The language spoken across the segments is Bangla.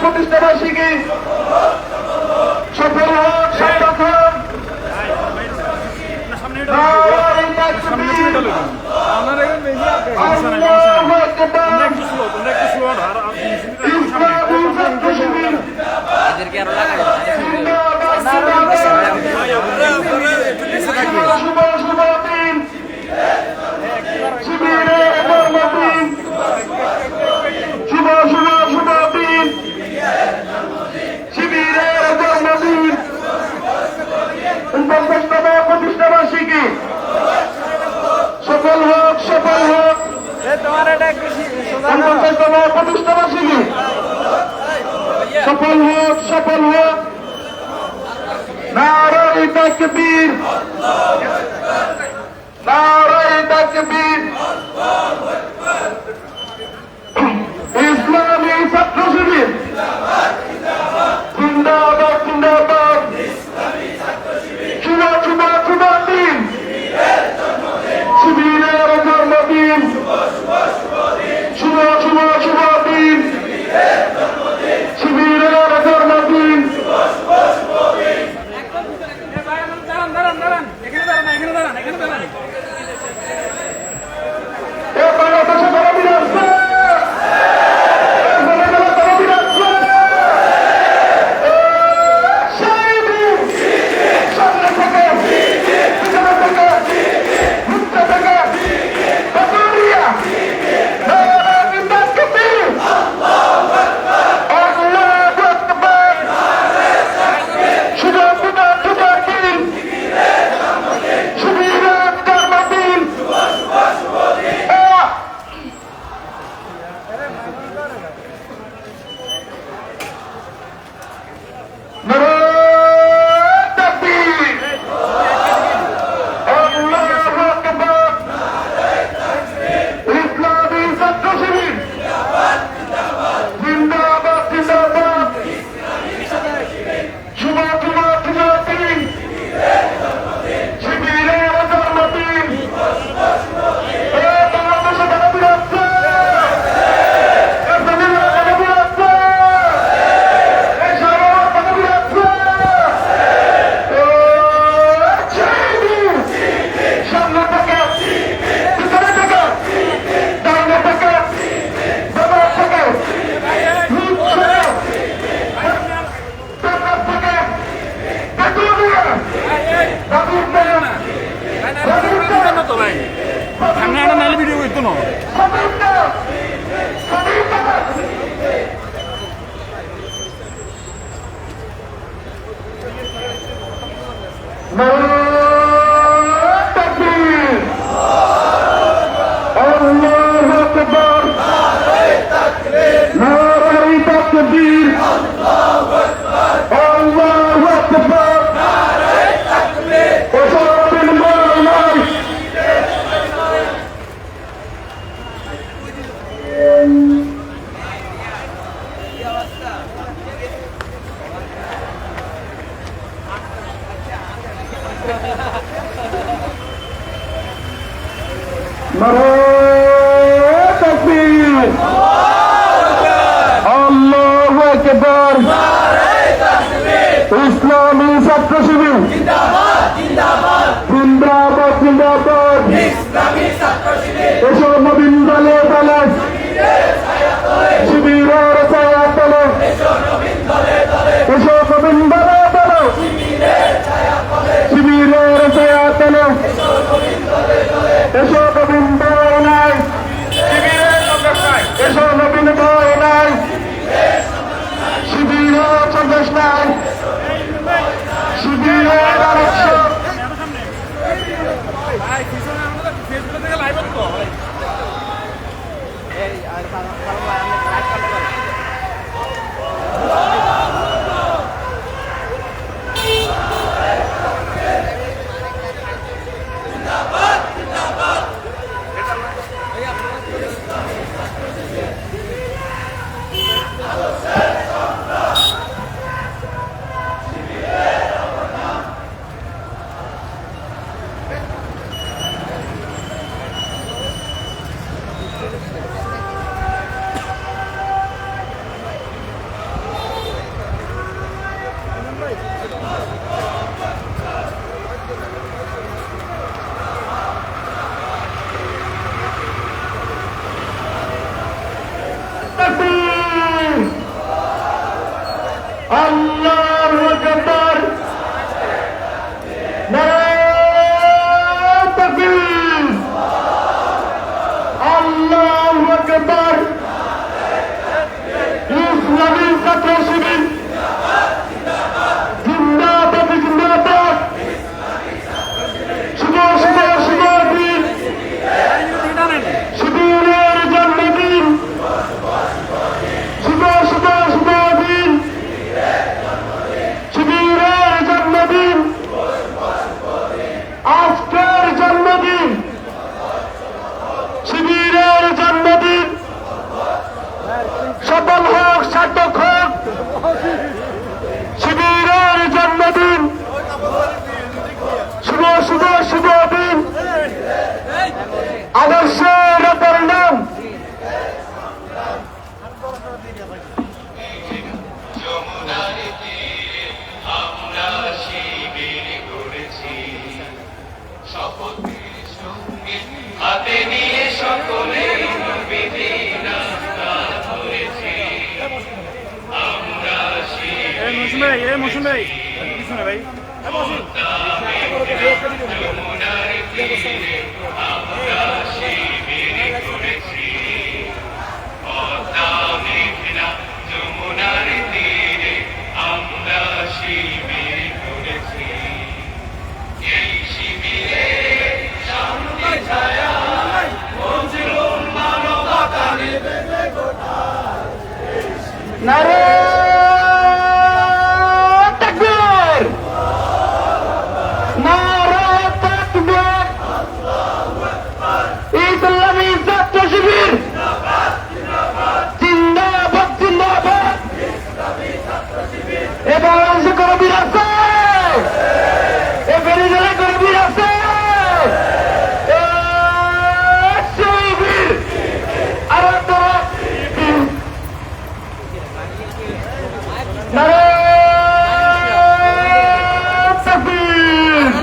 প্রতিষ্ঠাবার্ষিকী সফল হোক, সার্থক হোক। প্রতিষ্ঠাবার্ষিকী সফল হোক, সফল হোক। 50তম প্রতিষ্ঠাবার্ষিকী সফল হোক, সফল হোক। নারায়ে তাকবীর, নারায়ে তাকবীর। ইসলামী ছাত্র শিবির জিন্দাবাদ, জিন্দাবাদ। শুভ শুভ শুভ দিন, শিবিরের জন্মদিন। শুভ শুভ শুভ দিন, শিবিরের জন্মদিন। নারায়ে তাকবীর, আল্লাহু আকবার। ইসলামী ছাত্র শিবির জিন্দাবাদ, জিন্দাবাদ, জিন্দাবাদ। এসো নবীন দলে দলে, শিবিরের ছায়া তলে, এসো নবীন দলে দলে। বসুন ভাই, পিছনে ভাই, বসুন। নারে তাকবীর, নারে তাকবীর, ইসলামী ছাত্র শিবির জিন্দাবাদ জিন্দাবাদ। এবার অংশে কর্মীর আছে, এবারে জেলা কর্মীর আছে, শিবির আরো তারা নারে তাকবীর,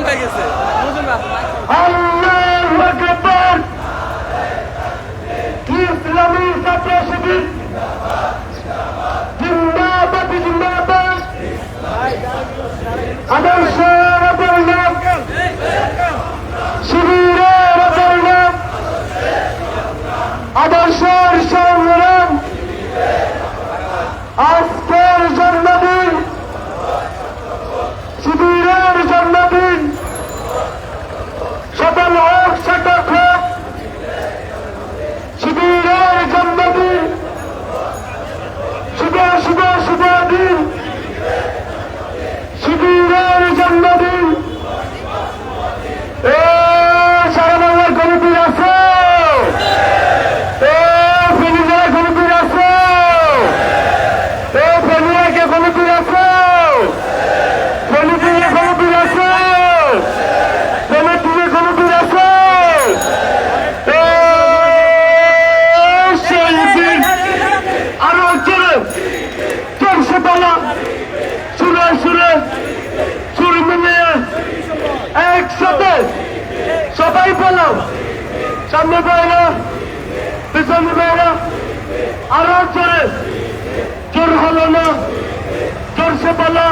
আল্লাহু আকবার। ইসলামী ছাত্র শিবির জিন্দাবাদ জিন্দাবাদ। আদর্শের অবর্ণাম, শিবিরের অবর্ণাম, আদর্শের সংগ্রাম। আজকের জন্মদিন, শিবিরের জন্মদিন, সফল হোক সার্থক হোক। শিবিরের জন্মদিন, শুভ শুভ শুভ দিন, শিবিরের জন্মদিন। এ সারা বাংলার কমিটির আছে, এ ফেনীজেলা কমিটির আছে, এ ফেনীকে কমিটির আছে, ফেনীতে কমিটির আছে, ফেনীতে কমিটির আছে। এ সেই দিন আরো চলে চলছে পালা, সুরে সুরে সুর মিলিয়ে একসাথে সবাই পেলাম। সামনে পায়না, পিছনে পায়না, আরো চলে জোর হলো না, চলছে পালা।